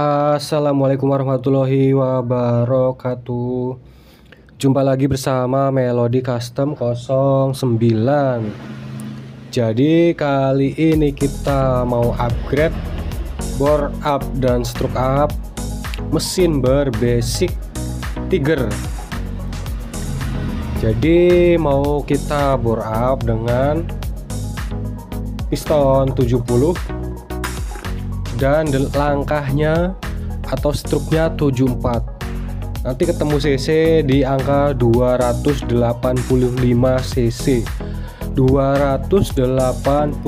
Assalamualaikum warahmatullahi wabarakatuh. Jumpa lagi bersama Melody Custom 09. Jadi kali ini kita mau upgrade bore up dan stroke up mesin berbasic Tiger. Jadi mau kita bore up dengan piston 70 dan langkahnya atau struknya 74. Nanti ketemu cc di angka 285 cc. 285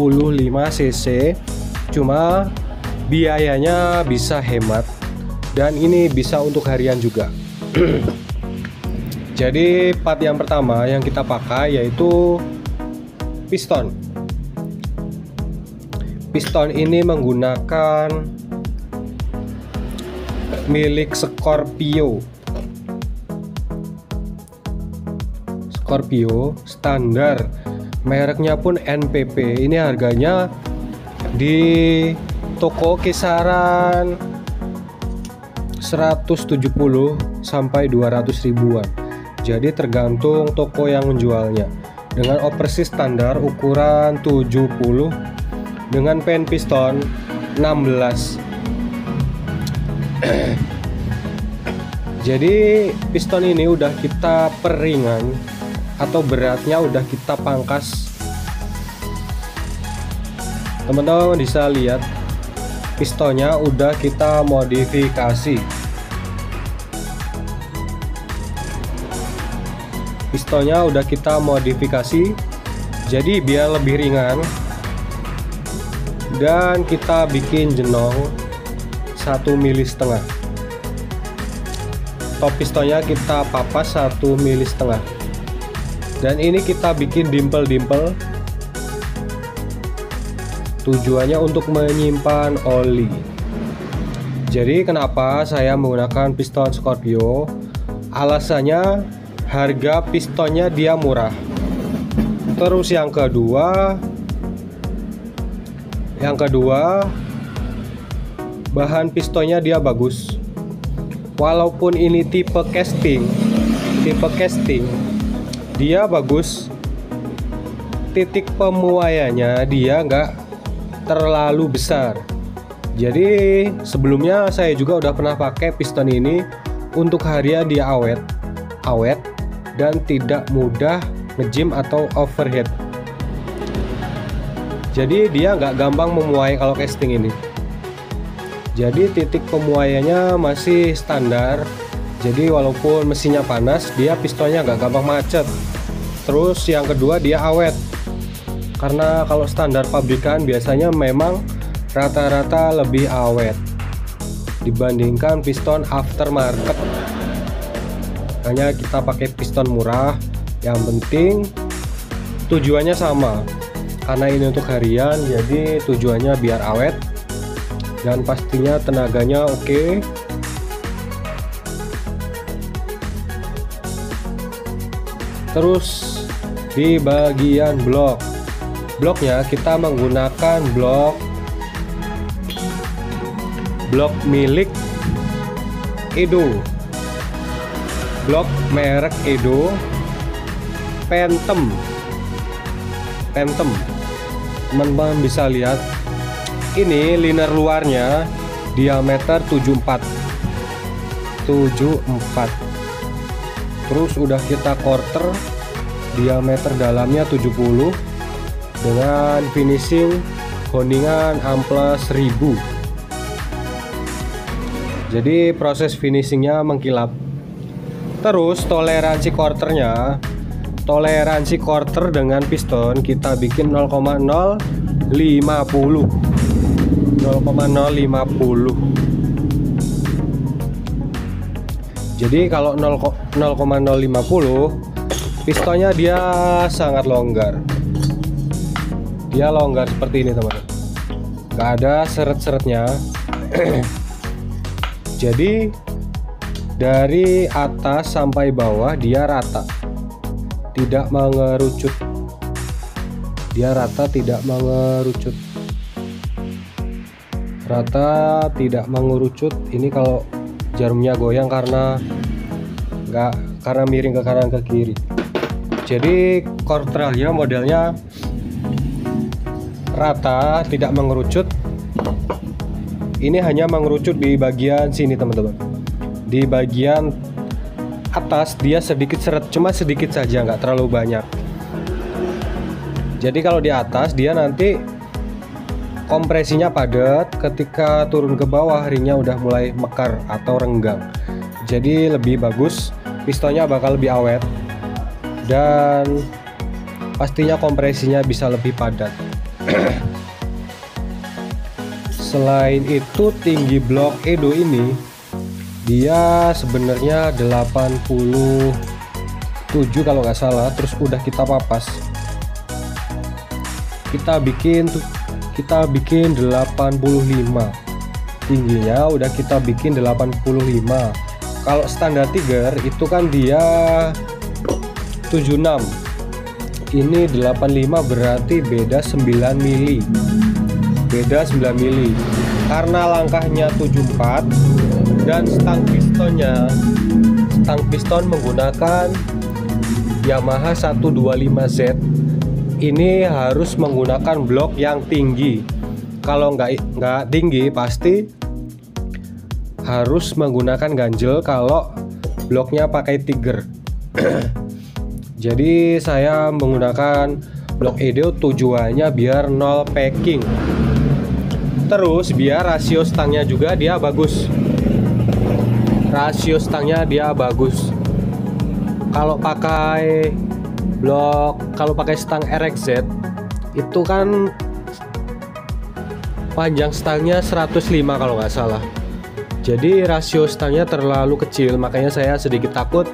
cc. Cuma biayanya bisa hemat dan ini bisa untuk harian juga. Jadi part yang pertama yang kita pakai yaitu piston. Piston ini menggunakan milik Scorpio standar, mereknya pun NPP. Ini harganya di toko kisaran 170 sampai 200 ribuan. Jadi tergantung toko yang menjualnya. Dengan operasi standar ukuran 70 dengan pen piston 16. Jadi piston ini udah kita peringan atau beratnya udah kita pangkas. Teman-teman bisa lihat pistonnya udah kita modifikasi. Pistonnya udah kita modifikasi jadi biar lebih ringan. Dan kita bikin jenong 1,5 mili. Top pistonnya kita papas 1,5 mili. Dan ini kita bikin dimpel-dimpel. Tujuannya untuk menyimpan oli. Jadi kenapa saya menggunakan piston Scorpio? Alasannya harga pistonnya dia murah. Terus yang kedua bahan pistonnya dia bagus. Walaupun ini tipe casting dia bagus. Titik pemuaiannya dia nggak terlalu besar. Jadi sebelumnya saya juga udah pernah pakai piston ini. Untuk harian dia awet dan tidak mudah ngejim atau overheat. Jadi dia nggak gampang memuai kalau casting ini. Jadi titik pemuaiannya masih standar. Jadi walaupun mesinnya panas, dia pistonnya nggak gampang macet. Terus yang kedua dia awet. Karena kalau standar pabrikan biasanya memang rata-rata lebih awet dibandingkan piston aftermarket. Hanya kita pakai piston murah. Yang penting tujuannya sama. Karena ini untuk harian, jadi tujuannya biar awet dan pastinya tenaganya oke. Terus di bagian bloknya kita menggunakan blok milik Edo, blok merek Edo Phantom. Teman-teman bisa lihat ini liner luarnya diameter 74. Terus udah kita quarter, diameter dalamnya 70 dengan finishing honingan amplas 1000. Jadi proses finishingnya mengkilap. Terus toleransi quarter dengan piston kita bikin 0,050. Jadi kalau 0,050 pistonnya dia sangat longgar. Dia longgar seperti ini teman-teman. Gak ada seret-seretnya. Jadi dari atas sampai bawah dia rata. Tidak mengerucut. Dia rata, tidak mengerucut. rata, tidak mengerucut. Ini kalau jarumnya goyang karena miring ke kanan ke kiri. Jadi kortralnya modelnya rata, tidak mengerucut. Ini hanya mengerucut di bagian sini teman-teman. Di bagian atas dia sedikit seret, cuma sedikit saja, nggak terlalu banyak. Jadi kalau di atas dia nanti kompresinya padat, ketika turun ke bawah ringnya udah mulai mekar atau renggang. Jadi lebih bagus, pistonnya bakal lebih awet dan pastinya kompresinya bisa lebih padat. Selain itu, tinggi blok Edo ini dia sebenarnya 87 kalau nggak salah. Terus udah kita papas, kita bikin 85 tingginya, udah kita bikin 85. Kalau standar Tiger itu kan dia 76, ini 85, berarti beda 9 mili. Beda 9 mili karena langkahnya 74 dan stang piston menggunakan Yamaha 125Z. Ini harus menggunakan blok yang tinggi. Kalau nggak tinggi pasti harus menggunakan ganjel kalau bloknya pakai Tiger. Jadi saya menggunakan blok Edo tujuannya biar nol packing. Terus biar rasio stangnya juga dia bagus. Rasio stangnya dia bagus. Kalau pakai stang RXZ itu kan panjang stangnya 105 kalau nggak salah. Jadi rasio stangnya terlalu kecil, makanya saya sedikit takut.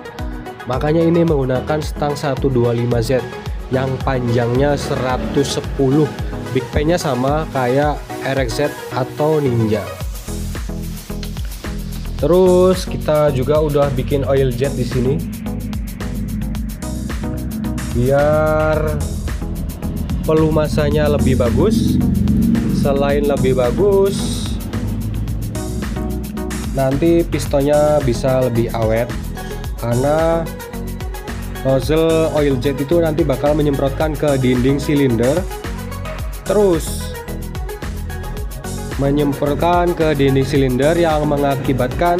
Makanya ini menggunakan stang 125Z yang panjangnya 110. Big Pen-nya sama kayak RXZ atau Ninja. Terus kita juga udah bikin oil jet di sini. Biar pelumasannya lebih bagus. Selain lebih bagus, nanti pistonnya bisa lebih awet karena nozzle oil jet itu nanti bakal menyemprotkan ke dinding silinder, terus menyemprotkan ke dinding silinder yang mengakibatkan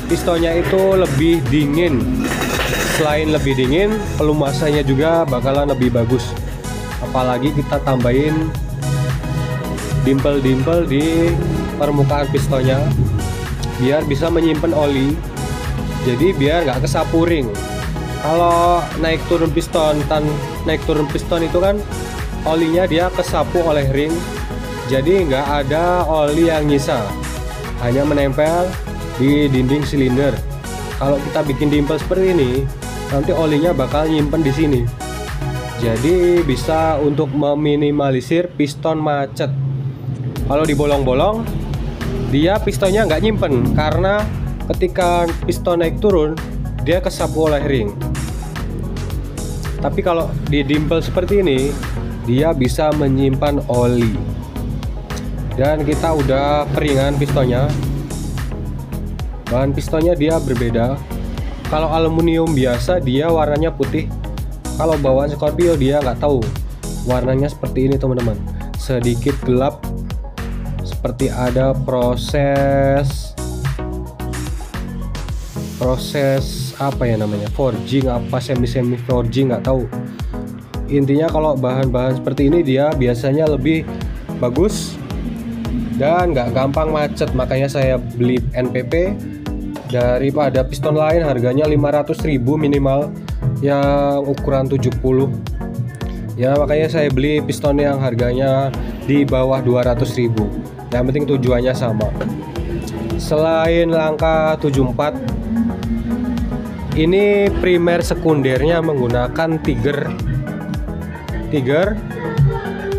pistonnya itu lebih dingin. Selain lebih dingin, pelumasannya juga bakalan lebih bagus. Apalagi kita tambahin dimple-dimple di permukaan pistonnya biar bisa menyimpan oli. Jadi biar nggak kesapu ring. Kalau naik turun piston itu kan olinya dia kesapu oleh ring. Jadi nggak ada oli yang nyisa, hanya menempel di dinding silinder. Kalau kita bikin dimple seperti ini, nanti olinya bakal nyimpen di sini. Jadi bisa untuk meminimalisir piston macet. Kalau di bolong-bolong, dia pistonnya nggak nyimpen karena ketika piston naik turun, dia kesapu oleh ring. Tapi kalau di dimple seperti ini, dia bisa menyimpan oli. Dan kita udah peringan pistonnya. Bahan pistonnya dia berbeda. Kalau aluminium biasa dia warnanya putih. Kalau bawaan Scorpio dia nggak tahu warnanya seperti ini teman-teman. Sedikit gelap, seperti ada proses apa ya namanya, forging apa semi forging, nggak tahu. Intinya kalau bahan-bahan seperti ini dia biasanya lebih bagus dan nggak gampang macet. Makanya saya beli NPP daripada piston lain, harganya 500.000 minimal yang ukuran 70 ya. Makanya saya beli piston yang harganya di bawah 200.000. Yang penting tujuannya sama. Selain langkah 74, ini primer sekundernya menggunakan Tiger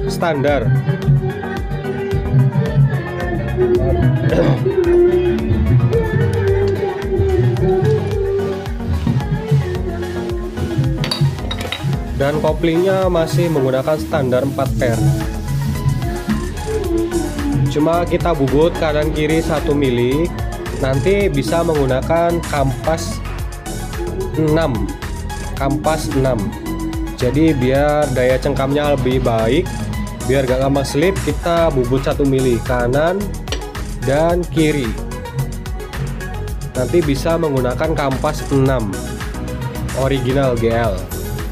standar. Dan koplingnya masih menggunakan standar 4 pair. cuma kita bubut kanan kiri 1 mili. Nanti bisa menggunakan kampas 6, jadi biar daya cengkamnya lebih baik, biar gak gampang slip, kita bubut 1 mili kanan dan kiri. Nanti bisa menggunakan kampas 6 original GL.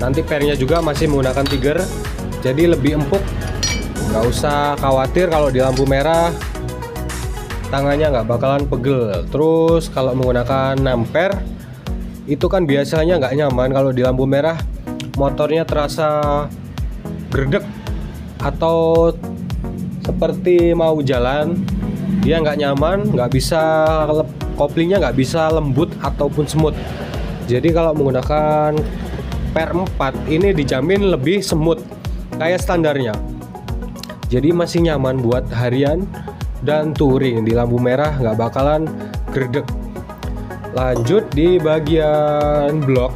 Nanti pernya juga masih menggunakan tiger, jadi lebih empuk. Nggak usah khawatir kalau di lampu merah tangannya nggak bakalan pegel. Terus kalau menggunakan 6 per itu kan biasanya nggak nyaman kalau di lampu merah, motornya terasa gerdek atau seperti mau jalan, dia nggak nyaman, nggak bisa, koplingnya nggak bisa lembut ataupun smooth. Jadi kalau menggunakan per 4 ini dijamin lebih smooth kayak standarnya, jadi masih nyaman buat harian dan touring di lampu merah, nggak bakalan gerdek. Lanjut di bagian blok.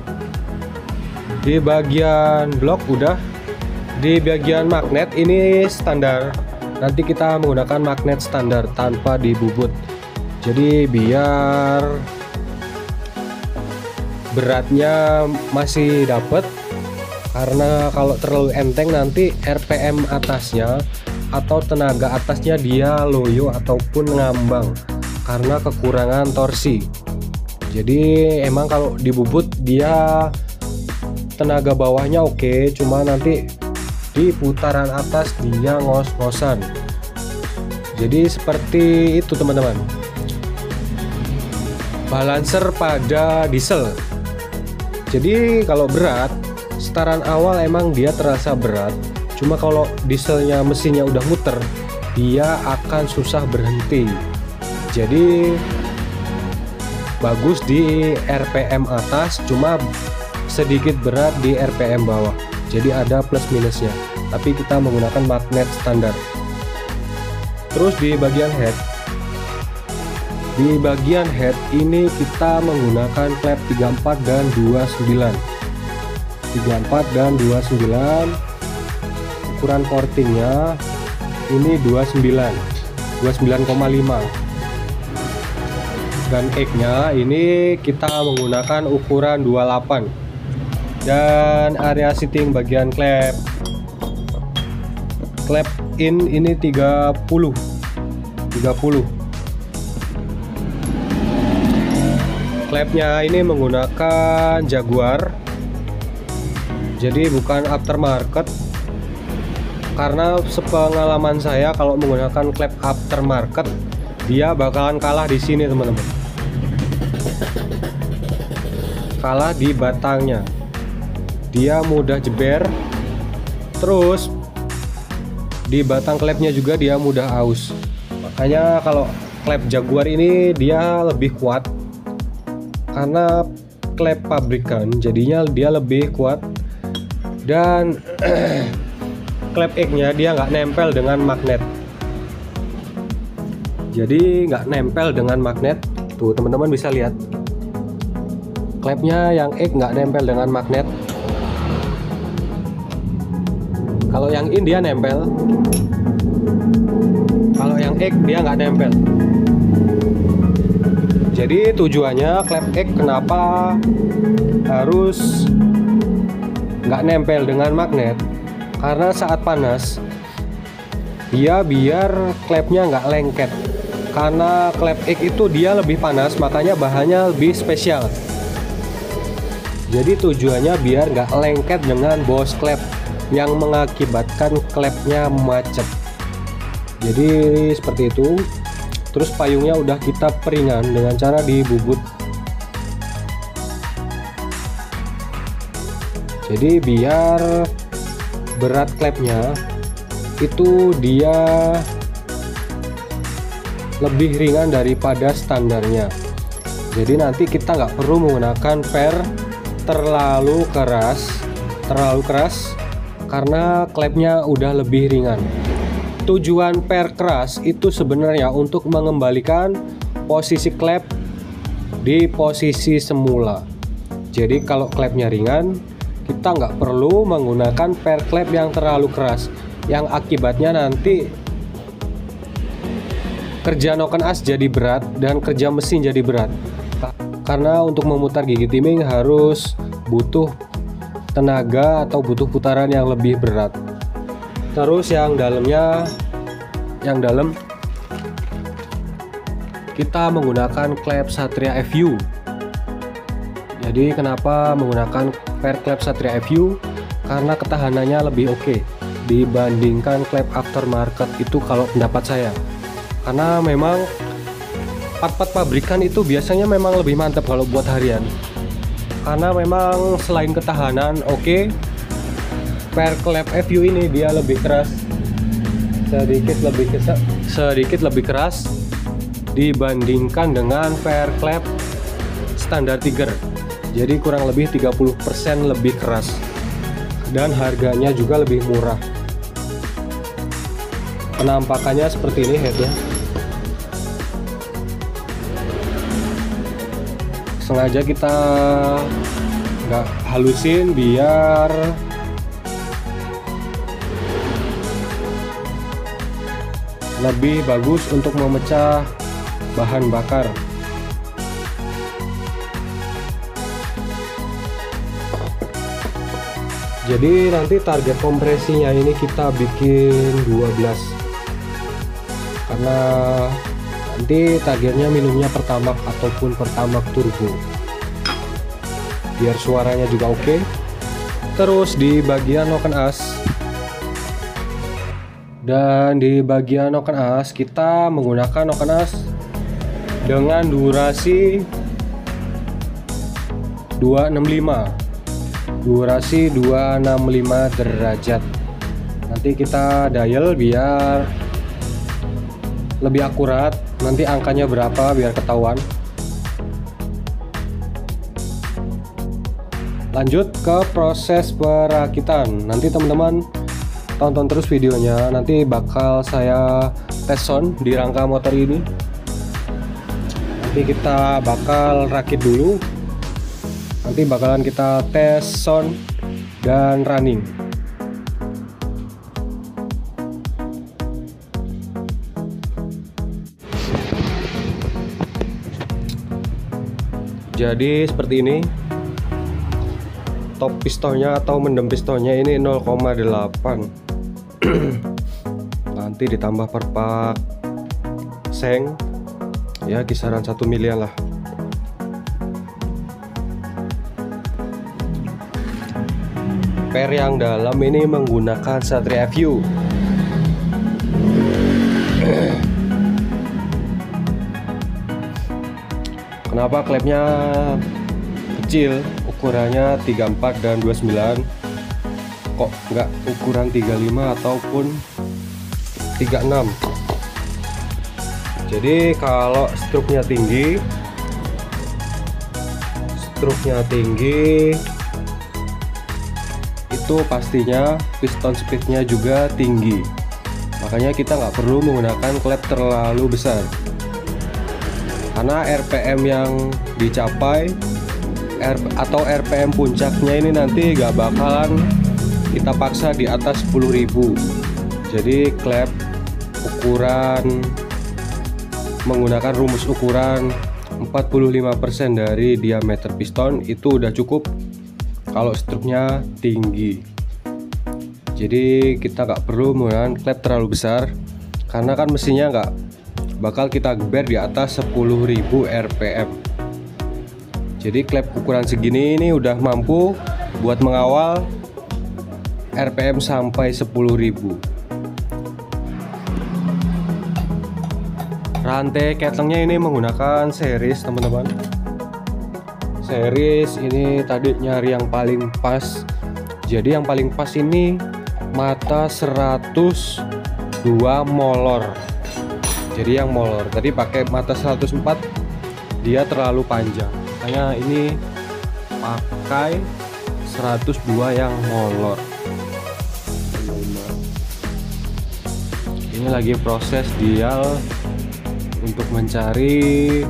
Di bagian blok udah. Di bagian magnet ini standar. Nanti kita menggunakan magnet standar tanpa dibubut. Jadi biar beratnya masih dapet, karena kalau terlalu enteng nanti RPM atasnya atau tenaga atasnya dia loyo ataupun ngambang karena kekurangan torsi. Jadi emang kalau dibubut dia tenaga bawahnya oke, cuma nanti di putaran atas dia ngos-ngosan. Jadi seperti itu teman-teman. Balancer pada diesel. Jadi kalau berat, setaran awal emang dia terasa berat, cuma kalau dieselnya mesinnya udah muter, dia akan susah berhenti. Jadi bagus di RPM atas, cuma sedikit berat di RPM bawah. Jadi ada plus minusnya. Tapi kita menggunakan magnet standar. Terus di bagian head. Di bagian head ini kita menggunakan klep 34 dan 29. 34 dan 29. Ukuran portingnya ini 29,5. Dan X-nya ini kita menggunakan ukuran 28. Dan area seating bagian klep in ini 30. Klepnya ini menggunakan Jaguar, jadi bukan aftermarket. Karena sepengalaman saya kalau menggunakan klep aftermarket dia bakalan kalah di sini teman-teman, kalah di batangnya, dia mudah jeber. Terus di batang klepnya juga dia mudah aus. Makanya kalau klep Jaguar ini dia lebih kuat karena klep pabrikan, jadinya dia lebih kuat. Dan klep X-nya dia nggak nempel dengan magnet, jadi nggak nempel dengan magnet. Tuh teman-teman bisa lihat, klepnya yang X nggak nempel dengan magnet. Kalau yang in dia nempel, kalau yang X dia nggak nempel. Jadi tujuannya klep X kenapa harus nggak nempel dengan magnet? Karena saat panas dia biar klepnya nggak lengket. Karena klep X itu dia lebih panas, makanya bahannya lebih spesial. Jadi tujuannya biar nggak lengket dengan bos klep yang mengakibatkan klepnya macet. Jadi seperti itu. Terus payungnya udah kita peringan dengan cara dibubut. Jadi biar berat klepnya itu dia lebih ringan daripada standarnya. Jadi nanti kita nggak perlu menggunakan per terlalu keras karena klepnya udah lebih ringan. Tujuan per keras itu sebenarnya untuk mengembalikan posisi klep di posisi semula. Jadi kalau klepnya ringan, kita nggak perlu menggunakan per klep yang terlalu keras, yang akibatnya nanti kerja noken as jadi berat dan kerja mesin jadi berat. Karena untuk memutar gigi timing harus butuh tenaga atau butuh putaran yang lebih berat. Terus yang dalam kita menggunakan klep Satria FU. Jadi kenapa menggunakan per klep Satria FU? Karena ketahanannya lebih oke dibandingkan klep aftermarket itu kalau pendapat saya. Karena memang part-part pabrikan itu biasanya memang lebih mantap kalau buat harian. Karena memang selain ketahanan oke, per klep FU ini dia lebih keras, sedikit lebih keras dibandingkan dengan per klep standar Tiger. Jadi kurang lebih 30% lebih keras dan harganya juga lebih murah. Penampakannya seperti ini headnya. Sengaja kita nggak halusin biar lebih bagus untuk memecah bahan bakar. Jadi nanti target kompresinya ini kita bikin 12, karena nanti targetnya minumnya Pertamax ataupun Pertamax Turbo biar suaranya juga oke. Terus di bagian noken as, dan di bagian noken as kita menggunakan noken as dengan durasi 265 derajat. Nanti kita dial biar lebih akurat, nanti angkanya berapa biar ketahuan. Lanjut ke proses perakitan. Nanti teman-teman tonton terus videonya, nanti bakal saya tes sound di rangka motor ini. Nanti kita bakal rakit dulu, nanti bakalan kita tes sound dan running. Jadi seperti ini top pistonnya atau mendem pistonnya ini 0,8. Nanti ditambah perpak seng ya kisaran 1 milian lah. Per yang dalam ini menggunakan Satria FU. Kenapa klepnya kecil, ukurannya 34 dan 29, kok nggak ukuran 35 ataupun 36? Jadi kalau struknya tinggi itu pastinya piston speednya juga tinggi. Makanya kita nggak perlu menggunakan klep terlalu besar, karena RPM yang dicapai atau RPM puncaknya ini nanti gak bakalan kita paksa di atas 10.000. Jadi klep ukuran menggunakan rumus ukuran 45% dari diameter piston itu udah cukup kalau struknya tinggi. Jadi kita gak perlu menggunakan klep terlalu besar, karena kan mesinnya gak bakal kita geber di atas 10.000 RPM. Jadi klep ukuran segini ini udah mampu buat mengawal RPM sampai 10.000. Rantai ketlingnya ini menggunakan series teman-teman. Series ini tadi nyari yang paling pas. Jadi yang paling pas ini mata 102 molor. Jadi yang molor tadi pakai mata 104, dia terlalu panjang. Makanya ini pakai 102 yang molor. Ini lagi proses dial untuk mencari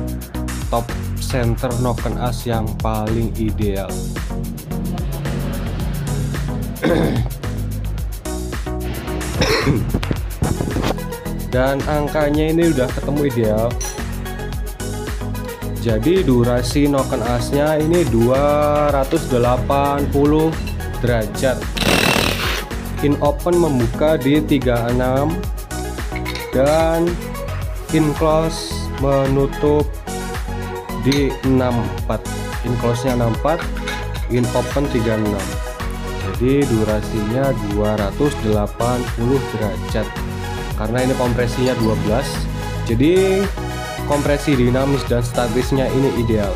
top center noken as yang paling ideal. dan angkanya ini udah ketemu ideal. Jadi durasi noken asnya ini 280 derajat. In open membuka di 36 dan in close menutup di 64. In close nya 64, in open 36. Jadi durasinya 280 derajat karena ini kompresinya 12. Jadi kompresi dinamis dan statisnya ini ideal.